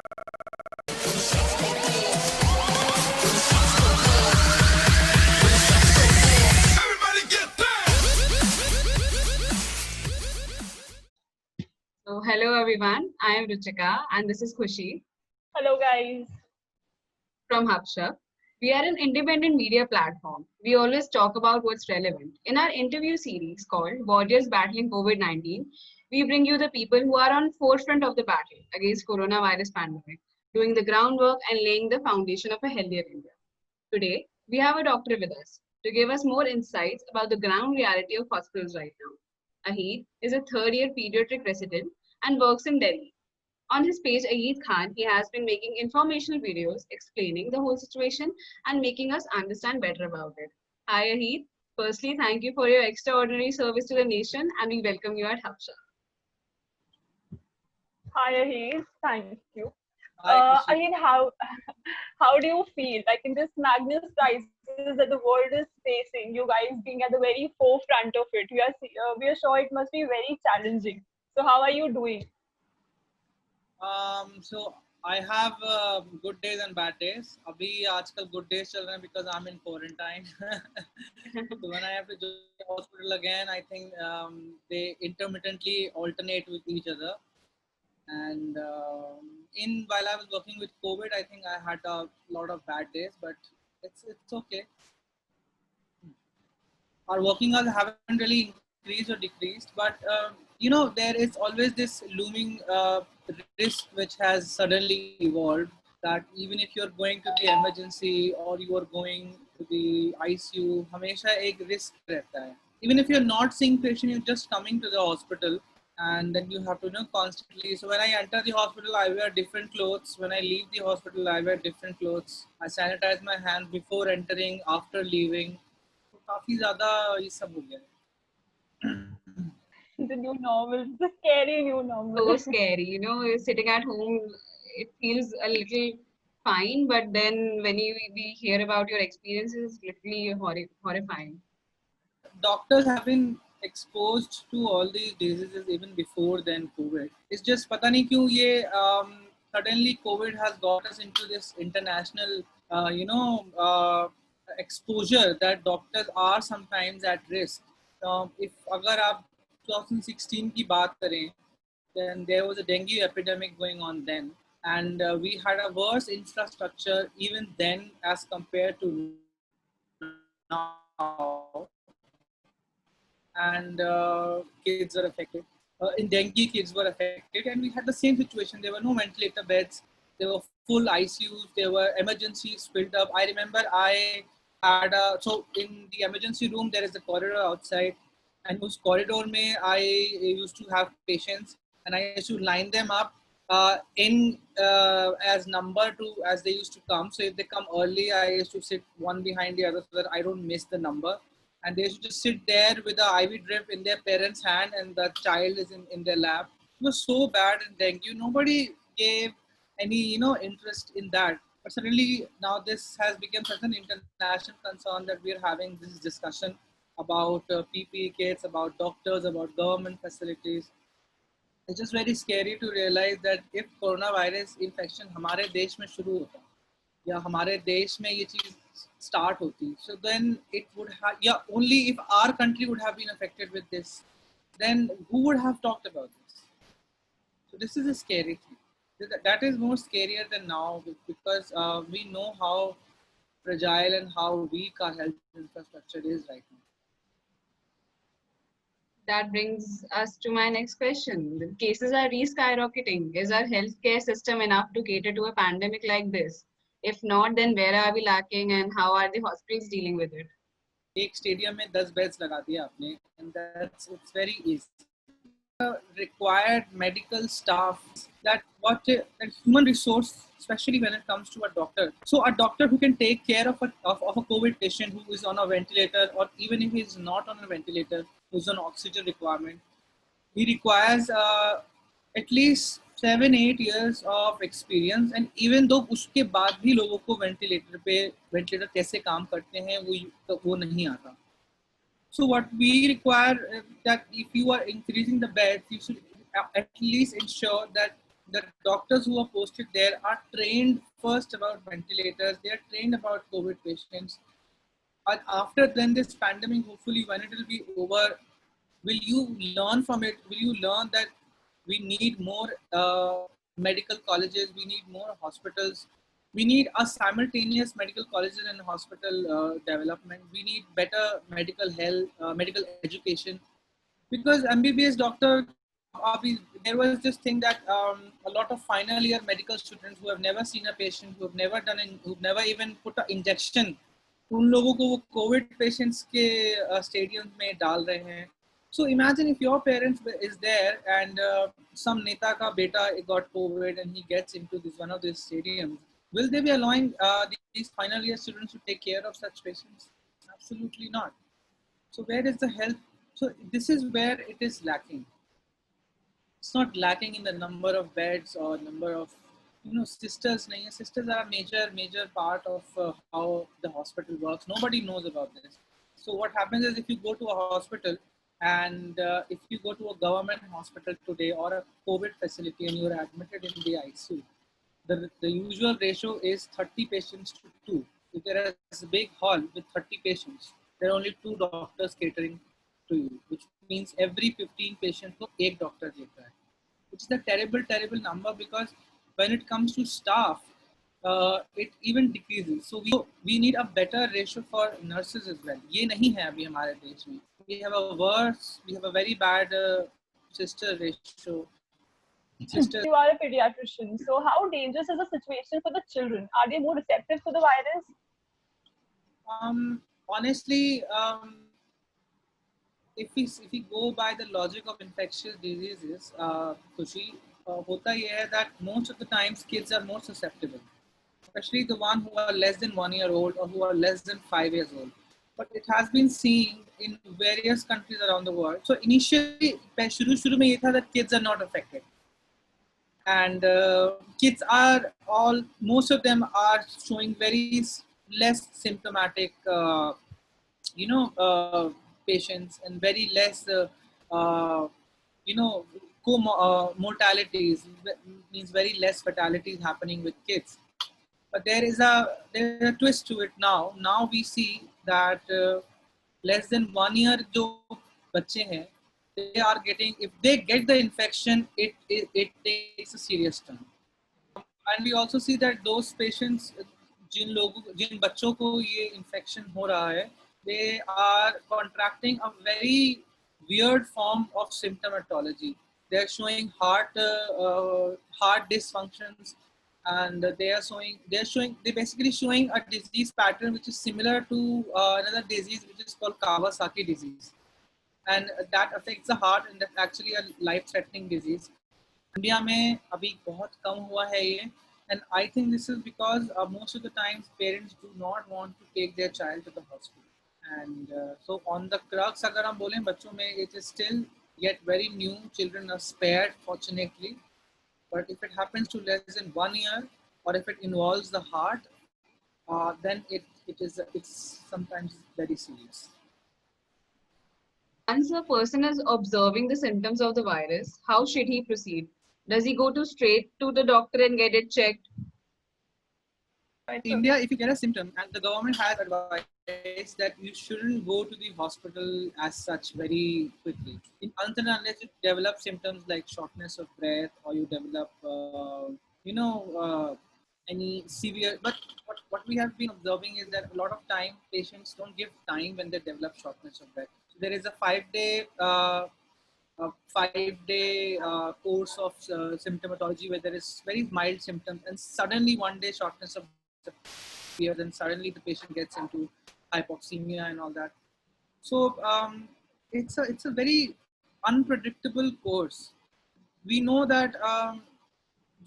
So, hello everyone, I am Ruchika and this is Khushi Hello guys. from Hubshop. We are an independent media platform. We always talk about what's relevant. In our interview series called Warriors Battling COVID-19, we bring you the people who are on forefront of the battle against coronavirus pandemic, doing the groundwork and laying the foundation of a healthier India. Today, we have a doctor with us to give us more insights about the ground reality of hospitals right now. Ahid is a third-year pediatric resident and works in Delhi. On his page, Ayed Khan, he has been making informational videos explaining the whole situation and making us understand better about it. Hi, Ayed. Firstly, thank you for your extraordinary service to the nation and we welcome you at Hubsha. Hi Ahid. Thank you. Hi, Khushi. Ahid, how do you feel like in this Magnus crisis that the world is facing? You guys being at the very forefront of it. We are sure it must be very challenging. So how are you doing? So I have good days and bad days. अभी आजकल good days चल रहे हैं because I'm in quarantine. So when I have to go to the hospital again, I think they intermittently alternate with each other. And in while I was working with COVID, I think I had a lot of bad days, but it's okay. Our working hours haven't really increased or decreased, but there is always this looming risk which has suddenly evolved, that even if you're going to the emergency or you are going to the ICU, हमेशा एक risk रहता है. Even if you're not seeing patient, you're just coming to the hospital, and then you have to constantly. So when I enter the hospital, I wear different clothes. When I leave the hospital, I wear different clothes. I sanitize my hands before entering, after leaving. तो काफी ज़्यादा ये सब हो गया है. The new normal, the scary new normal. So scary, sitting at home, it feels a little fine, but then when we hear about your experiences, it's literally horrifying. Doctors have been exposed to all these diseases even before then COVID. It's just पता नहीं क्यों ये suddenly COVID has got us into this international exposure that doctors are sometimes at risk. If अगर आप 2016 की बात करें, then there was a dengue epidemic going on then, and we had a worse infrastructure even then as compared to now. And kids were affected. In dengue, kids were affected, and we had the same situation. There were no ventilator beds. There were full ICUs. There were emergencies filled up. I remember I had so in the emergency room there is a corridor outside, and उस corridor में I used to have patients, and I used to line them up in as number two as they used to come. So if they come early, I used to sit one behind the other so that I don't miss the number. And they should just sit there with the IV drip in their parents' hand and the child is in their lap. It was so bad in dengue. Nobody gave any interest in that. But suddenly now this has become such an international concern that we are having this discussion about PPE kits, about doctors, about government facilities. It's just very scary to realize that if coronavirus infection हमारे देश में शुरू होता या हमारे देश में ये चीज start hoti, so then it would have, only if our country would have been affected with this, then who would have talked about this? So this is a scary thing. That is more scarier than now, because we know how fragile and how weak our health infrastructure is right now. That brings us to my next question. The cases are skyrocketing. Is our healthcare system enough to cater to a pandemic like this? If not, then where are we lacking and how are the hospitals dealing with it? एक stadium में 10 beds लगा दिया आपने, and it's very easy. Required medical staff, that human resource, especially when it comes to a doctor. So a doctor who can take care of a COVID patient who is on a ventilator, or even if he is not on a ventilator, who's on oxygen requirement, he requires at least 7-8 years of experience. And even though उसके बाद भी लोगों को ventilator कैसे काम करते हैं वो नहीं आता. So what we require that if you are increasing the beds, you should at least ensure that the doctors who are posted there are trained first about ventilators, they are trained about COVID patients. And after then this pandemic, hopefully when it will be over, will you learn from it? Will you learn that we need more medical colleges, we need more hospitals, we need a simultaneous medical colleges and hospital development, we need better medical health, medical education, because MBBS doctor, there was this thing that a lot of final year medical students who have never seen a patient, who have never done, who've never even put an injection, उन लोगों को वो Covid patients के stadium में डाल रहे हैं. So imagine if your parents is there and some neta ka beta got COVID and he gets into this one of these stadiums, will they be allowing these final year students to take care of such patients? Absolutely not. So where is the health? So this is where it is lacking. It's not lacking in the number of beds or number of, sisters. Sisters are a major part of how the hospital works. Nobody knows about this. So what happens is if you go to a hospital and if you go to a government hospital today or a COVID facility and you're admitted in the ICU, the usual ratio is 30 patients to 2. If there is a big hall with 30 patients, there are only 2 doctors catering to you, which means every 15 patients को एक doctor देता है, which is a terrible number, because when it comes to staff, it even decreases. So we need a better ratio for nurses as well. ये नहीं है अभी हमारे देश में. We have a very bad sister ratio. You are a pediatrician, so how dangerous is the situation for the children? Are they more receptive to the virus? Honestly, if we go by the logic of infectious diseases, Khushi, hota ye hai that most of the times kids are more susceptible, especially the one who are less than 1 year old or who are less than 5 years old. But it has been seen in various countries around the world. So initially, shuru mein ye tha that kids are not affected. And kids are most of them are showing very less symptomatic, patients, and very less, mortalities, means very less fatalities happening with kids. But there is a twist to it now. Now we see that less than 1 year जो बच्चे हैं, they are getting, if they get the infection, it takes a serious turn. And we also see that those patients, जिन बच्चों को ये infection हो रहा है, they are contracting a very weird form of symptomatology. They are showing heart dysfunctions, and they're basically showing a disease pattern which is similar to another disease which is called Kawasaki disease, and that affects the heart, and that's actually a life-threatening disease. India में अभी बहुत कम हुआ है ये, and I think this is because most of the times parents do not want to take their child to the hospital. And so on the crux, अगर हम बोलें बच्चों में, it is still yet very new. Children are spared, fortunately. But if it happens to less than 1 year, or if it involves the heart, then it's sometimes very serious. Once a person is observing the symptoms of the virus, how should he proceed? Does he go straight to the doctor and get it checked? In India, if you get a symptom, and the government has advised that you shouldn't go to the hospital as such very quickly, unless you develop symptoms like shortness of breath, or you develop, any severe. But what we have been observing is that a lot of time patients don't give time when they develop shortness of breath. So there is a 5-day course of symptomatology where there is very mild symptoms, and suddenly one day shortness of appears, and suddenly the patient gets into hypoxemia and all that. So it's a very unpredictable course. We know that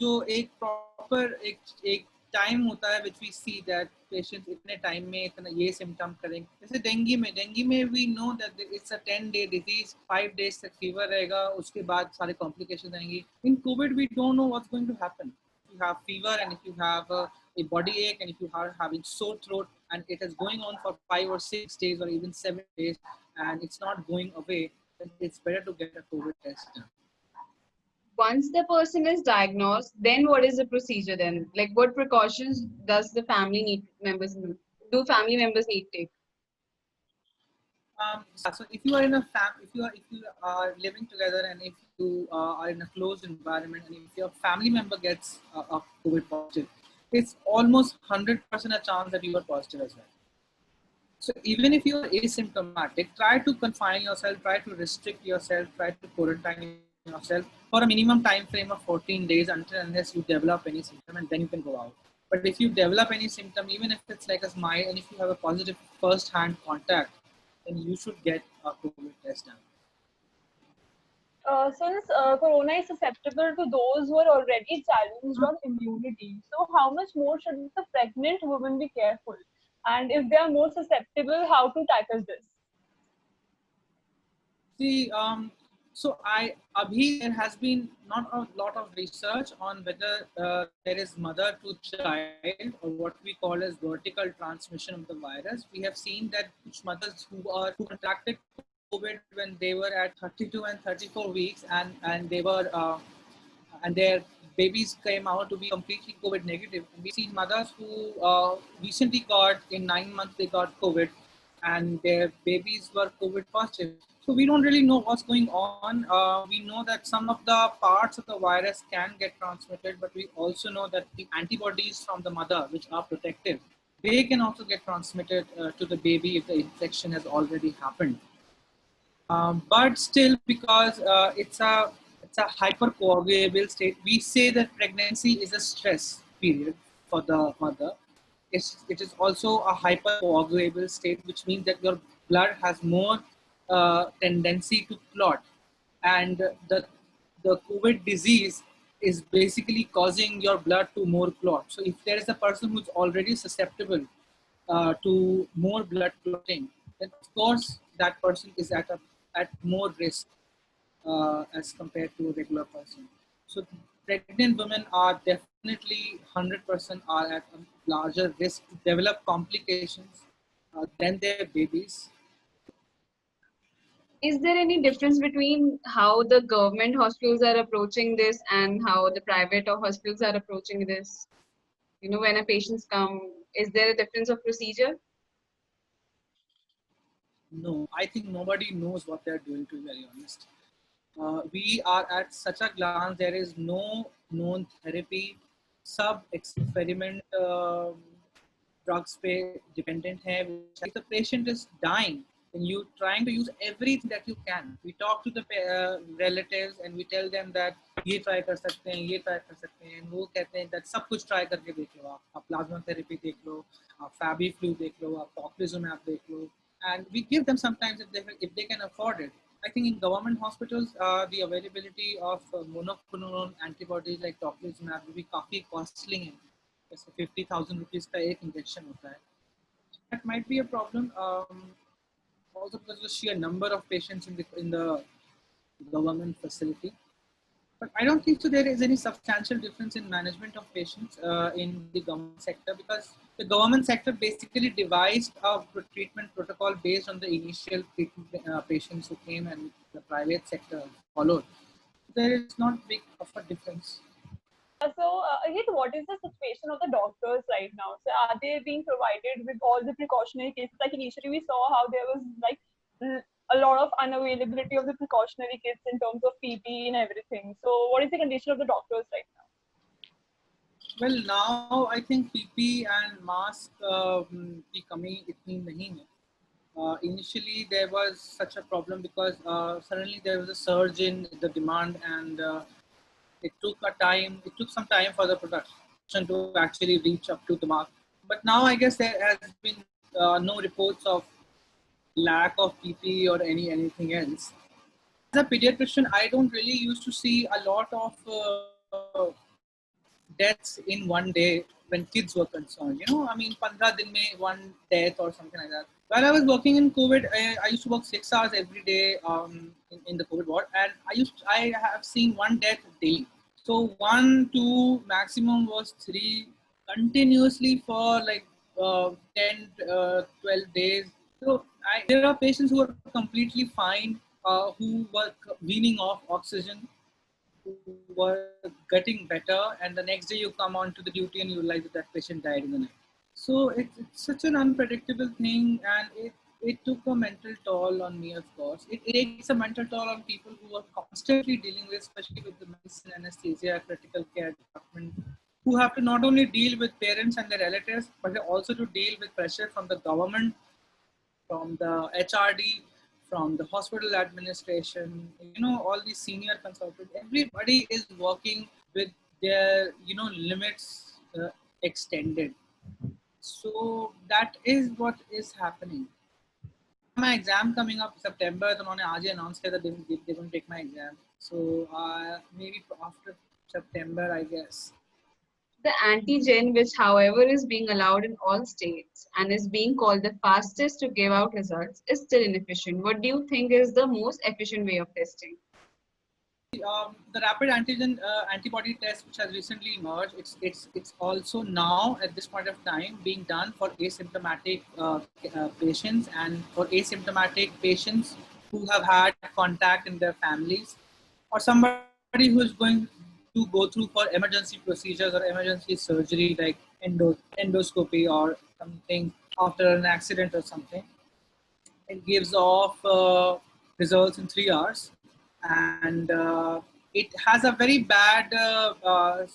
जो एक proper एक time होता है which we see that patients इतने time में इतना ये symptom करेंगे. जैसे डेंगू में we know that it's a 10-day disease, 5 days तक fever रहेगा, उसके बाद सारे complications आएंगी. In COVID we don't know what's going to happen. If you have fever, and if you have a body ache, and if you are having sore throat, and it is going on for 5 or 6 days or even 7 days, and it's not going away, then it's better to get a COVID test done. Once the person is diagnosed, then what is the procedure then? Like what precautions does the family need members do family members need to take? So if you are in a if you are living together and if you are in a closed environment and if your family member gets a COVID positive, it's almost 100% a chance that you are positive as well. So even if you are asymptomatic, try to confine yourself, try to restrict yourself, try to quarantine yourself for a minimum time frame of 14 days until unless you develop any symptom and then you can go out. But if you develop any symptom, even if it's like a mild and if you have a positive first-hand contact, then you should get a COVID test done. Since corona is susceptible to those who are already challenged on immunity, so how much more should the pregnant woman be careful? And if they are more susceptible, how to tackle this? See, there has been not a lot of research on whether there is mother to child or what we call as vertical transmission of the virus. We have seen that mothers who contracted COVID when they were at 32 and 34 weeks and they were and their babies came out to be completely COVID negative. And we've seen mothers who recently got in 9 months they got COVID, and their babies were COVID positive. So we don't really know what's going on. We know that some of the parts of the virus can get transmitted, but we also know that the antibodies from the mother, which are protective, they can also get transmitted to the baby if the infection has already happened. But still, because it's a hypercoagulable state, we say that pregnancy is a stress period for the mother. It is also a hypercoagulable state, which means that your blood has more tendency to clot, and the COVID disease is basically causing your blood to more clot. So if there is a person who's already susceptible to more blood clotting, then of course that person is at more risk as compared to a regular person. So pregnant women are definitely 100% are at a larger risk to develop complications than their babies. Is there any difference between how the government hospitals are approaching this and how the private or hospitals are approaching this? You know, when a patients come, is there a difference of procedure? No, I think nobody knows what they're doing, to be very honest. We are at such a glance, there is no known therapy. Sub experiment drugs पे dependent है. If the patient is dying, then you trying to use everything that you can. We talk to the relatives and we tell them that ये try कर सकते हैं, ये try कर सकते हैं. वो कहते हैं that सब कुछ try करके देख लो आप plasma therapy देख लो, आप Fabiflu देख लो, आप Tocilizumab देख लो, and we give them sometimes if they can afford it. I think in government hospitals, the availability of monoclonal antibodies like Tocilizumab will be काफी costly है. जैसे 50,000 rupees का एक इंजेक्शन होता है. That might be a problem. Also because of the sheer number of patients in the government facility. But I don't think so there is any substantial difference in management of patients in the government sector, because the government sector basically devised a treatment protocol based on the initial patients who came, and the private sector followed. There is not big of a difference. So, Ahit, what is the situation of the doctors right now? So, are they being provided with all the precautionary kits? Like initially, we saw how there was like a lot of unavailability of the precautionary kits in terms of PPE and everything. So, what is the condition of the doctors right now? Well, now I think PP and mask की कमी इतनी नहीं है. Initially, there was such a problem because suddenly there was a surge in the demand, and it took some time for the production to actually reach up to the mark. But now I guess there has been no reports of lack of PP or anything else. As a pediatrician, I don't really used to see a lot of deaths in one day when kids were concerned. You know, I mean, 15 din mein one death or something like that. While I was working in COVID, I used to work 6 hours every day in the COVID ward, and I have seen one death daily. So 1, 2, maximum was 3 continuously for like 10, 12 days. So there are patients who are completely fine, who were weaning off oxygen, who were getting better, and the next day you come on to the duty and you realize that that patient died in the night. So it's such an unpredictable thing, and it took a mental toll on me, of course. It takes a mental toll on people who are constantly dealing with, especially with the medicine, anesthesia, critical care department, who have to not only deal with parents and their relatives, but also to deal with pressure from the government, from the HRD, from the hospital administration, all these senior consultants. Everybody is working with their, limits extended. So that is what is happening. My exam coming up September, तो उन्होंने आज ही announce किया that they're going to take my exam. So maybe after September, I guess. The antigen, which however is being allowed in all states and is being called the fastest to give out results, is still inefficient. What do you think is the most efficient way of testing? The rapid antigen antibody test, which has recently emerged, it's also now at this point of time being done for asymptomatic patients and for asymptomatic patients who have had contact in their families, or somebody who is going to go through for emergency procedures or emergency surgery like endoscopy or something after an accident or something. It gives off results in 3 hours, and it has a very bad, I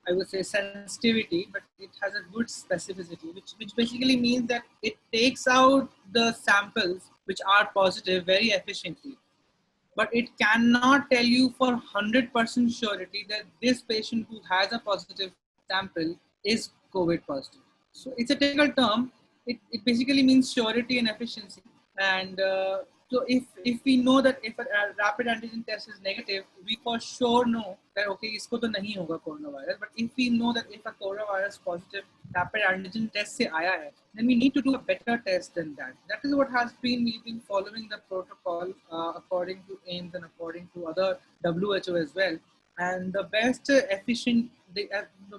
would say, sensitivity, but it has a good specificity, which basically means that it takes out the samples which are positive very efficiently. But it cannot tell you for 100% surety that this patient who has a positive sample is COVID positive. So it's a technical term. It basically means surety and efficiency. And so if we know that if a rapid antigen test is negative, we for sure know that okay, isko to nahi hoga coronavirus. But if we know that if a coronavirus positive rapid antigen test se aaya hai, then we need to do a better test than that. That is what has been, we've been following the protocol according to AIMS and according to other WHO as well. And the best efficient, the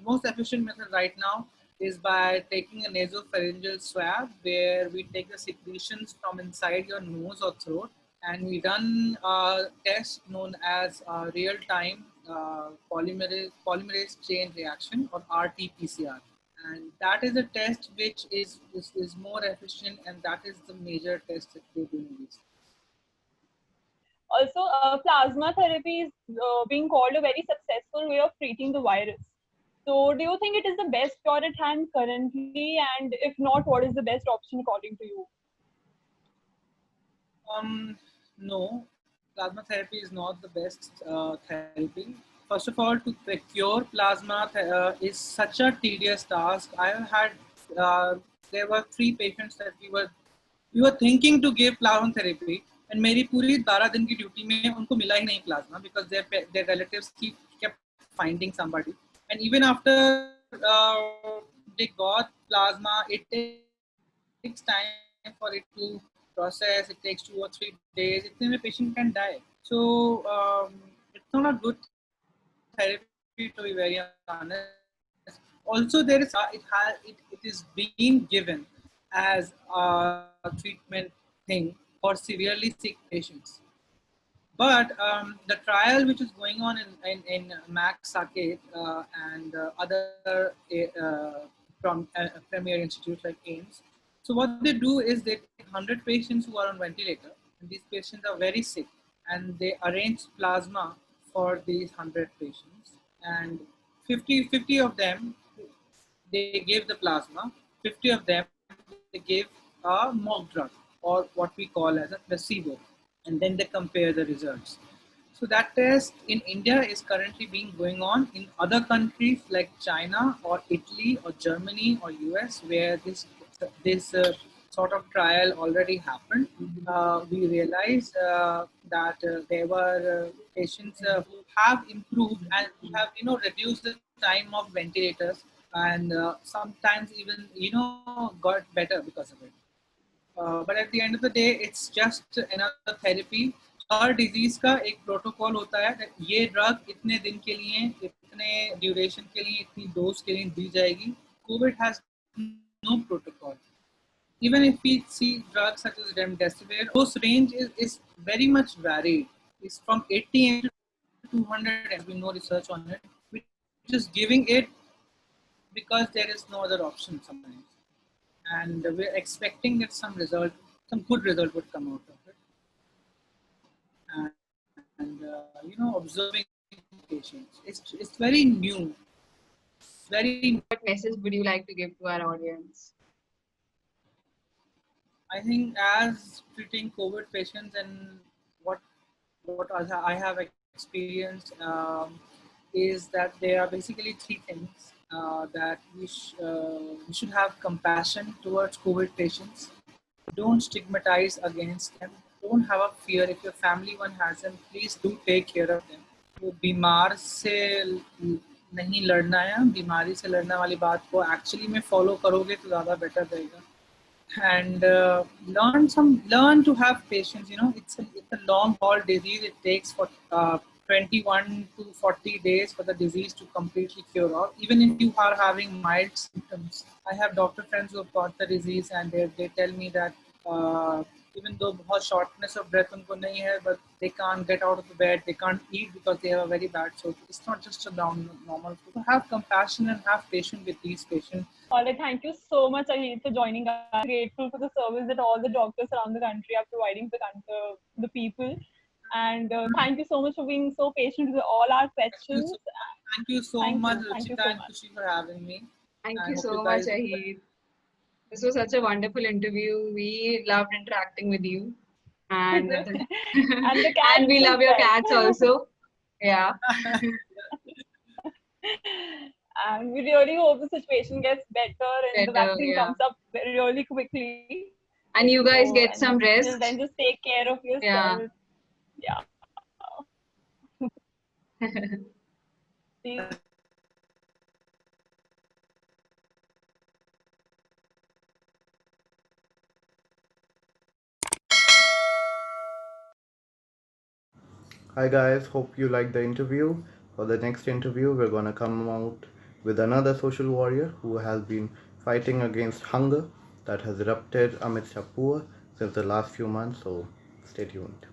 most efficient method right now is by taking a nasopharyngeal swab, where we take the secretions from inside your nose or throat, and we run a test known as real-time polymerase chain reaction, or RT-PCR. And that is a test which is more efficient, and that is the major test that we're doing these. Also, plasma therapy is being called a very successful way of treating the virus. So do you think it is the best cure at hand currently? And if not, what is the best option according to you? No, plasma therapy is not the best therapy. First of all, to procure plasma is such a tedious task. I have had, there were 3 patients that we were thinking to give plasma therapy, and मेरी पूरी 12 दिन की duty में उनको मिला ही नहीं plasma, because their relatives kept finding somebody. And even after they got plasma, it takes time for it to process. It takes 2 or 3 days. Then the patient can die. So it's not a good therapy, to be very honest. Also, there is it is being given as a treatment thing for severely sick patients. But the trial which is going on in Max Saket and other from premier institutes like AIMS, so what they do is they take 100 patients who are on ventilator, and these patients are very sick, and they arrange plasma for these 100 patients, and 50 of them, they give the plasma, 50 of them, they give a mock drug, or what we call as a placebo, and then they compare the results. So that test in India is currently being going on. In other countries like China or Italy or Germany or US, where this sort of trial already happened, we realized that there were patients who have improved and have reduced the time of ventilators, and sometimes even got better because of it. But at the end of the day, it's just another therapy. Her disease का एक protocol होता है कि ये drug इतने दिन के लिए, इतने ड्यूरेशन के लिए, इतनी डोज के लिए दी जाएगी. Covid has no protocol. Even if we see drugs such as remdesivir, those range is very much varied. It's from 80 mg to 200 and we no research on it. We're just giving it because there is no other option sometimes. And we're expecting that some good result would come out of it. And observing patients. It's very new. Very. What message would you like to give to our audience? I think as treating COVID patients and what I have experienced is that there are basically three things that we should have compassion towards COVID patients. Don't stigmatize against them. Don't have a fear. If your family one has them, please do take care of them. वो बीमार से नहीं लड़ना है, बीमारी से लड़ने वाली बात को एक्चुअली में फॉलो करोगे तो ज़्यादा बेटर रहेगा. And learn to have patience. It's a long haul disease. It takes for 21 to 40 days for the disease to completely cure off. Even if you are having mild symptoms, I have doctor friends who have got the disease and they tell me that even though बहुत shortness of breath उनको नहीं है, but they can't get out of the bed, they can't eat because they have a very bad throat. It's not just a normal. So have compassion and have patience with these patients. All right, thank you so much, Ahid, for joining us. I'm grateful for the service that all the doctors around the country are providing to the people. And thank you so much for being so patient with all our questions. Thank you so much, Ruchita and Khushi, for having me. Thank you so much, Ahid. This was such a wonderful interview. We loved interacting with you. And, and we love your cats also. Yeah. And we really hope the situation gets better and the vaccine comes up really quickly. And you guys get some rest. Then just take care of yourself. Yeah. Hi guys, hope you liked the interview. For the next interview, we're gonna come out with another social warrior who has been fighting against hunger that has erupted amidst our poor since the last few months, so stay tuned.